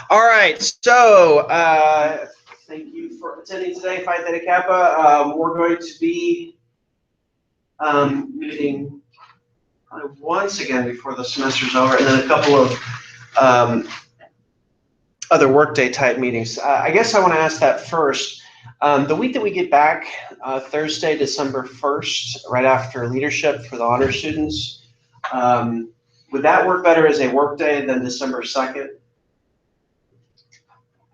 All right, so thank you for attending today, Phi Theta Kappa. We're going to be meeting once again before the semester's over, and then a couple of other workday type meetings. I guess I want to ask that first. The week that we get back, Thursday, December 1st, right after leadership for the honor students, would that work better as a workday than December 2nd?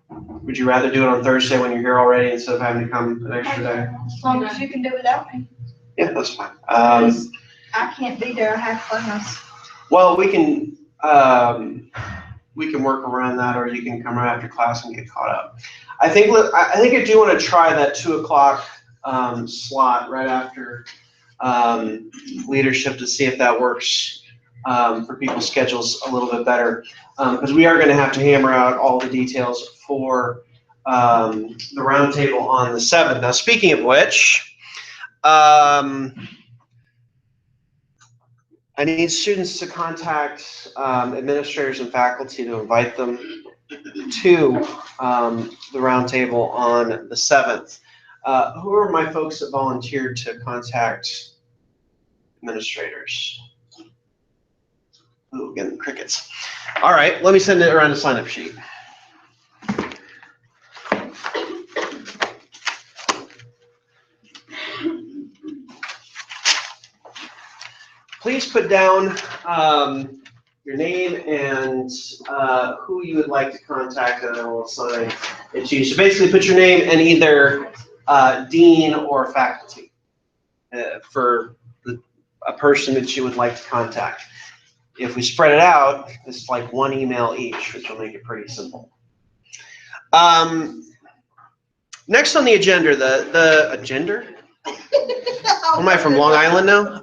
Would you rather do it on Thursday when you're here already instead of having to come an extra day? As long as you can do it without me. Yeah, that's fine. I can't be there, I have class. Well, we can work around that, or you can come right after class and get caught up. I think I do want to try that 2 o'clock slot right after leadership to see if that works for people's schedules a little bit better, because we are going to have to hammer out all the details for the roundtable on the 7th. Now, speaking of which, I need students to contact administrators and faculty to invite them to the roundtable on the 7th. Who are my folks that volunteered to contact administrators? Ooh, getting crickets. All right, let me send it around a sign-up sheet. Please put down your name and who you would like to contact, and I will assign it to you. So basically put your name and either dean or faculty for a person that you would like to contact. If we spread it out, it's like 1 email each, which will make it pretty simple. Next on the agenda, the agenda? Am I from Long Island now?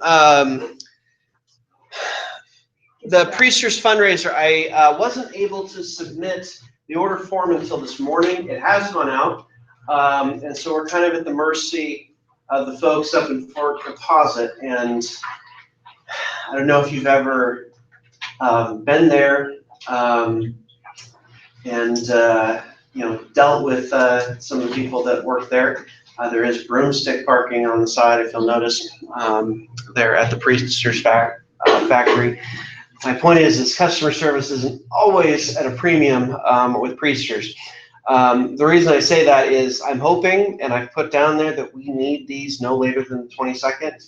The Priesters fundraiser, I wasn't able to submit the order form until this morning. It has gone out, and so we're kind of at the mercy of the folks up in Fort Deposit. And I don't know if you've ever been there and dealt with some of the people that work there. There is broomstick parking on the side, if you'll notice, there at the Priesters factory. My point is customer service isn't always at a premium with Priesters. The reason I say that is I'm hoping, and I've put down there that we need these no later than the 22nd,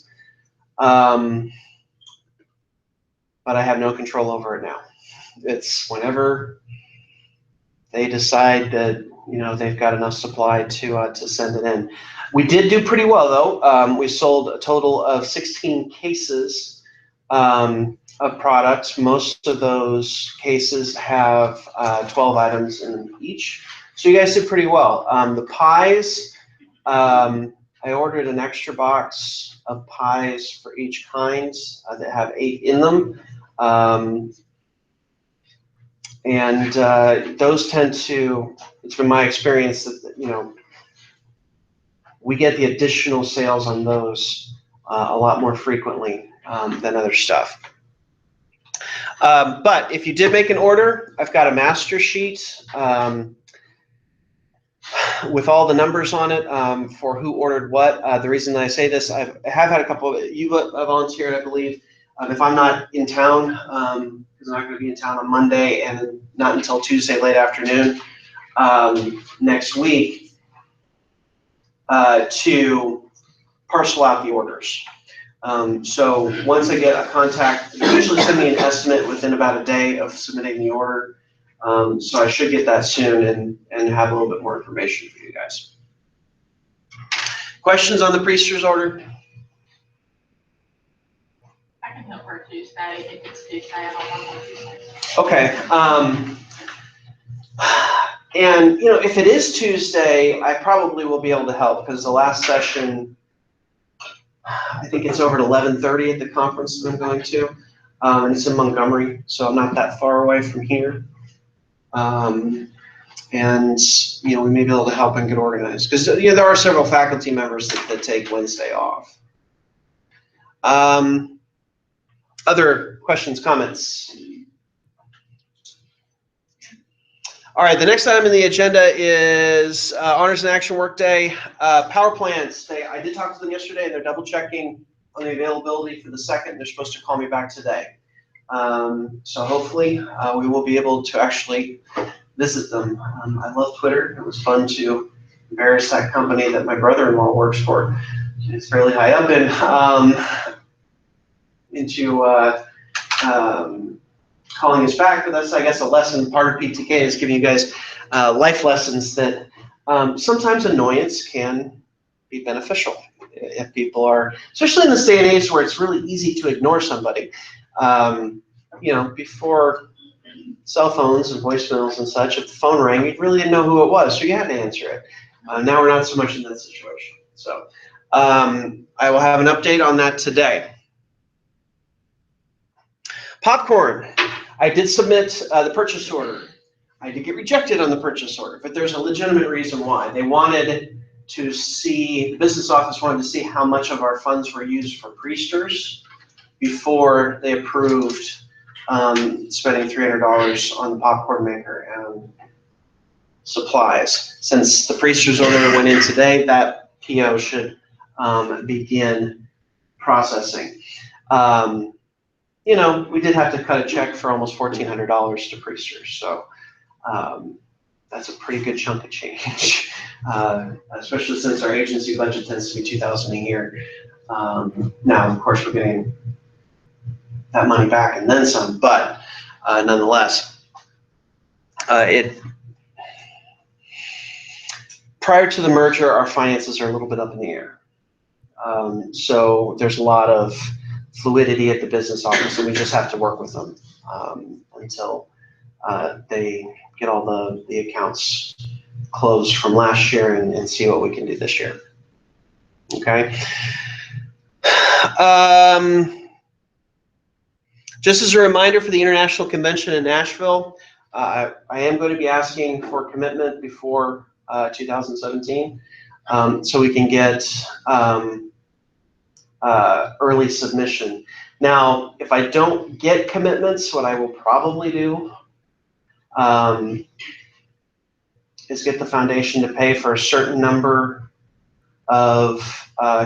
but I have no control over it now. It's whenever they decide that they've got enough supply to send it in. We did do pretty well though. We sold a total of 16 cases of products. Most of those cases have 12 items in each. So you guys did pretty well. The pies, I ordered an extra box of pies for each kind that have 8 in them. And those tend to, it's been my experience that, we get the additional sales on those a lot more frequently than other stuff. But if you did make an order, I've got a master sheet with all the numbers on it for who ordered what. The reason I say this, I have had a couple of you volunteered, I believe. If I'm not in town, because I'm not going to be in town on Monday and not until Tuesday late afternoon next week, to parcel out the orders. So once I get a contact, they usually send me an estimate within about a day of submitting the order. So I should get that soon and have a little bit more information for you guys. Questions on the Priesters order? I can help her Tuesday. If it's Tuesday, I don't want to Tuesday. Okay. And if it is Tuesday, I probably will be able to help because the last session, I think it's over at 11:30 at the conference that I'm going to, and it's in Montgomery, so I'm not that far away from here. And we may be able to help and get organized because there are several faculty members that take Wednesday off. Other questions, comments? All right, the next item on the agenda is Honors and Action Workday. Power plants, I did talk to them yesterday, and they're double checking on the availability for the 2nd. They're supposed to call me back today. So hopefully we will be able to actually visit them. I love Twitter. It was fun to embarrass that company that my brother-in-law works for. It's fairly high up into calling us back, but that's, I guess, a lesson. Part of PTK is giving you guys life lessons that sometimes annoyance can be beneficial if people are, especially in this day and age where it's really easy to ignore somebody. You know, before cell phones and voicemails and such, if the phone rang, you really didn't know who it was, so you had to answer it. Now we're not so much in that situation. So I will have an update on that today. Popcorn. I did submit the purchase order. I did get rejected on the purchase order, but there's a legitimate reason why. They wanted to see, the business office wanted to see how much of our funds were used for priesters before they approved spending $300 on the popcorn maker and supplies. Since the priesters order went in today, that PO should begin processing. You know, we did have to cut a check for almost $1,400 to priesters, so that's a pretty good chunk of change, especially since our agency budget tends to be $2,000 a year. Now, of course, we're getting that money back and then some, but nonetheless, prior to the merger, our finances are a little bit up in the air. So there's a lot of fluidity at the business office, and we just have to work with them until they get all the accounts closed from last year and see what we can do this year. Okay. Just as a reminder for the International Convention in Nashville, I am going to be asking for commitment before 2017, so we can get early submission. Now, if I don't get commitments, what I will probably do is get the foundation to pay for a certain number of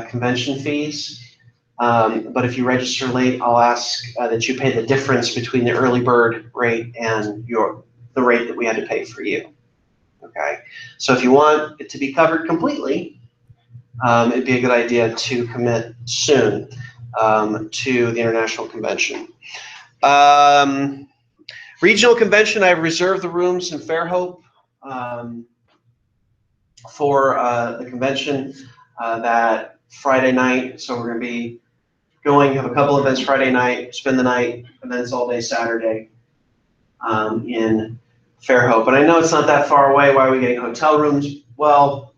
convention fees. But if you register late, I'll ask that you pay the difference between the early bird rate and the rate that we had to pay for you. Okay, so if you want it to be covered completely, it'd be a good idea to commit soon to the International Convention. Regional Convention, I've reserved the rooms in Fairhope for the convention that Friday night. So we're going to be going, have a couple events Friday night, spend the night, events all day Saturday in Fairhope. But I know it's not that far away. Why are we getting hotel rooms? Well,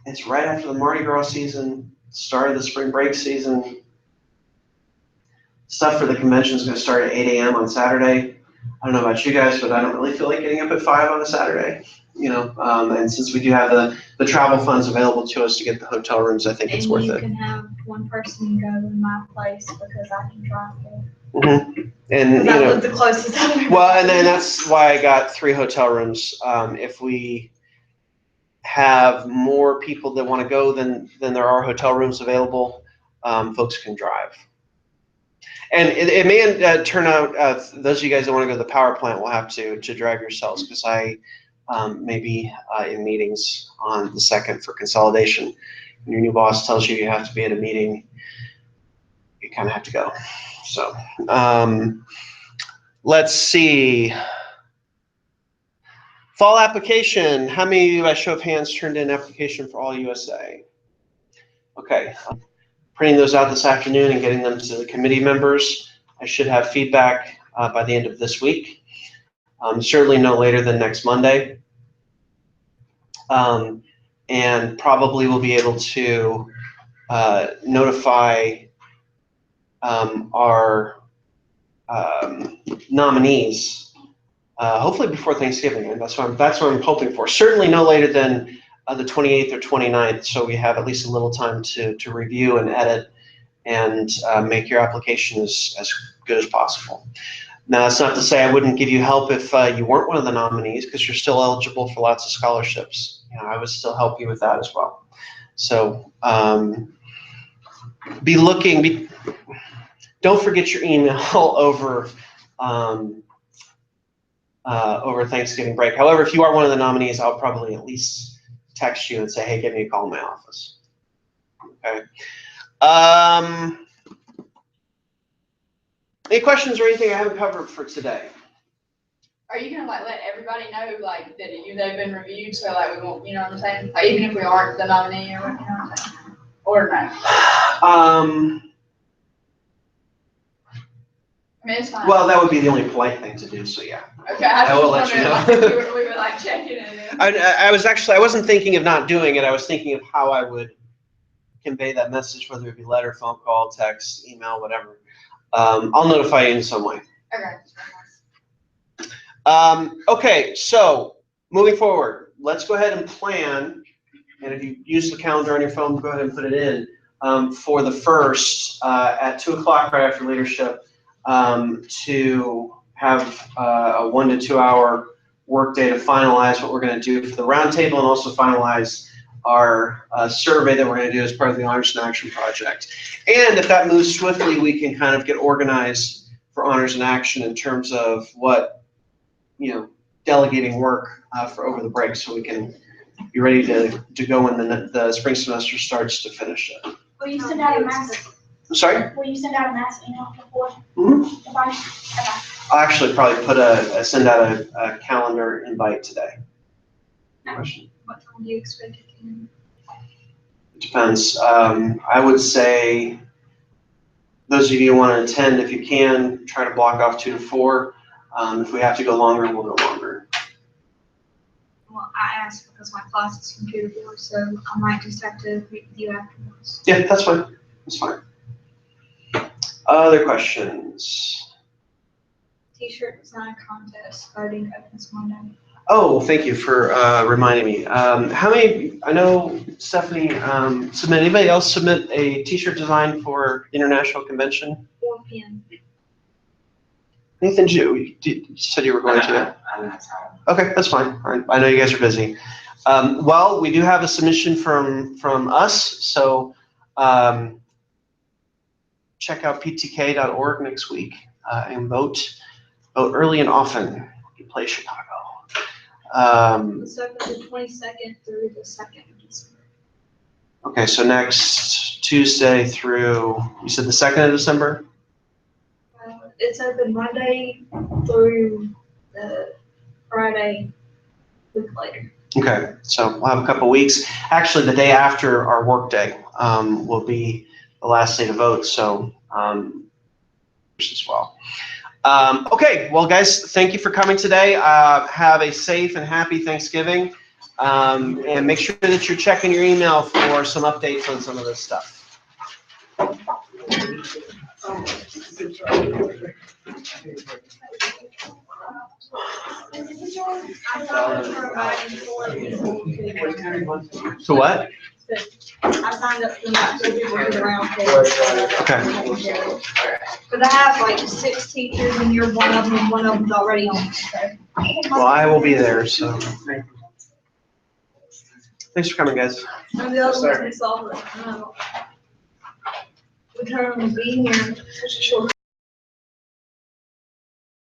it's right after the Mardi Gras season, start of the spring break season. Stuff for the convention is going to start at 8 a.m. on Saturday. I don't know about you guys, but I don't really feel like getting up at 5 on a Saturday. You know, and since we do have the travel funds available to us to get the hotel rooms, I think it's worth it. And you can have one person go in my place because I can drive there. Mm-hmm. And because I live the closest out of everybody. Well, and then that's why I got 3 hotel rooms. If we have more people that want to go than there are hotel rooms available, folks can drive. And it may turn out, those of you guys that want to go to the power plant will have to drive yourselves, because I may be in meetings on the 2nd for consolidation. When your new boss tells you you have to be at a meeting, you kind of have to go. So let's see. Fall application. How many of you, by show of hands, turned in application for All USA? Okay. Printing those out this afternoon and getting them to the committee members. I should have feedback by the end of this week. Certainly no later than next Monday. And probably will be able to notify our nominees hopefully before Thanksgiving, and that's what I'm hoping for. Certainly no later than the 28th or 29th, so we have at least a little time to review and edit and make your application as good as possible. Now, that's not to say I wouldn't give you help if you weren't one of the nominees, because you're still eligible for lots of scholarships. You know, I would still help you with that as well. So don't forget your email over over Thanksgiving break. However, if you are one of the nominees, I'll probably at least text you and say, hey, give me a call in my office. Okay. Any questions or anything I haven't covered for today? Are you gonna like let everybody know like that they've been reviewed, so like we won't, you know what I'm saying? Like even if we aren't the nominee or what, you know what I'm saying? Or no? I mean, it's fine. Well, that would be the only polite thing to do, so yeah. Okay, I will just let you wondered, know. like, we were like checking it in. I wasn't thinking of not doing it. I was thinking of how I would convey that message, whether it be letter, phone call, text, email, whatever. I'll notify you in some way. Okay. Okay, so moving forward, let's go ahead and plan. And if you use the calendar on your phone, go ahead and put it in for the first at 2 o'clock right after leadership to have a 1 to 2 hour work day to finalize what we're going to do for the roundtable and also finalize our survey that we're going to do as part of the Honors in Action project. And if that moves swiftly, we can kind of get organized for Honors in Action in terms of what, you know, delegating work for over the break, so we can be ready to go when the spring semester starts to finish it. Will you send out a mass? I'm sorry? Will you send out a mass email before? Mm-hmm. Bye. I'll actually probably send out a calendar invite today. Question? What time do you expect it to be? It depends. I would say those of you who want to attend, if you can, try to block off 2 to 4. If we have to go longer, we'll go longer. Well, I asked because my class is from 2 to 4, so I might just have to meet with you afterwards. Yeah, that's fine. That's fine. Other questions? T-shirt design contest voting opens Monday. Oh, thank you for reminding me. How many, I know Stephanie submitted, anybody else submit a t-shirt design for International Convention? 4 p.m. Nathan, you said you were going to. Okay, that's fine. All right. I know you guys are busy. Well, we do have a submission from us, so check out ptk.org next week and vote early and often. You play Chicago. It's open the 22nd through the 2nd of December. Okay, so next Tuesday through, you said the 2nd of December? It's open Monday through the Friday week later. Okay, so we'll have a couple weeks. Actually, the day after our work day will be the last day to vote, so as well. Okay, well, guys, thank you for coming today. Have a safe and happy Thanksgiving, and make sure that you're checking your email for some updates on some of this stuff. So what? I signed up for that to do the round table. Okay. But I have like 6 teachers and you're one of them, and one of them's already on it, so. Well, I will be there, so. Thanks for coming, guys. And the other one is all, we turn on being here, such a short